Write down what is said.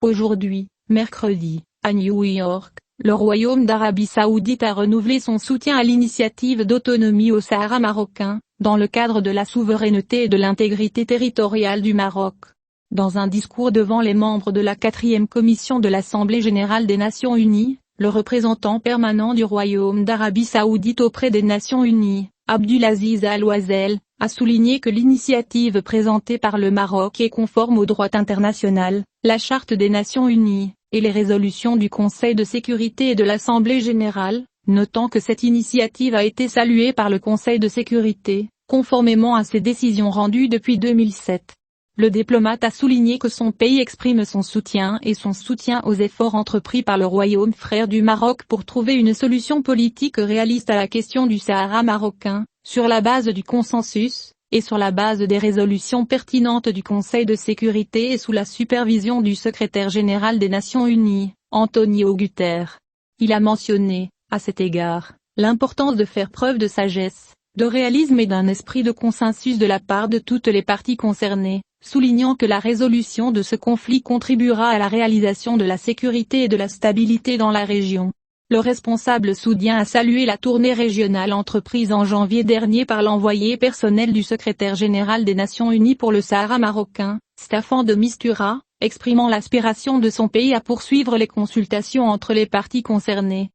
Aujourd'hui, mercredi, à New York, le Royaume d'Arabie Saoudite a renouvelé son soutien à l'initiative d'autonomie au Sahara marocain, dans le cadre de la souveraineté et de l'intégrité territoriale du Maroc. Dans un discours devant les membres de la 4e commission de l'Assemblée générale des Nations unies, le représentant permanent du Royaume d'Arabie Saoudite auprès des Nations unies, Abdulaziz Al-Ouazel, a souligné que l'initiative présentée par le Maroc est conforme au droit international, la Charte des Nations unies, et les résolutions du Conseil de sécurité et de l'Assemblée générale, notant que cette initiative a été saluée par le Conseil de sécurité, conformément à ses décisions rendues depuis 2007. Le diplomate a souligné que son pays exprime son soutien aux efforts entrepris par le Royaume frère du Maroc pour trouver une solution politique réaliste à la question du Sahara marocain, sur la base du consensus, et sur la base des résolutions pertinentes du Conseil de sécurité et sous la supervision du secrétaire général des Nations unies, Antonio Guterres. Il a mentionné, à cet égard, l'importance de faire preuve de sagesse, de réalisme et d'un esprit de consensus de la part de toutes les parties concernées, soulignant que la résolution de ce conflit contribuera à la réalisation de la sécurité et de la stabilité dans la région. Le responsable saoudien a salué la tournée régionale entreprise en janvier dernier par l'envoyé personnel du secrétaire général des Nations unies pour le Sahara marocain, Staffan de Mistura, exprimant l'aspiration de son pays à poursuivre les consultations entre les parties concernées.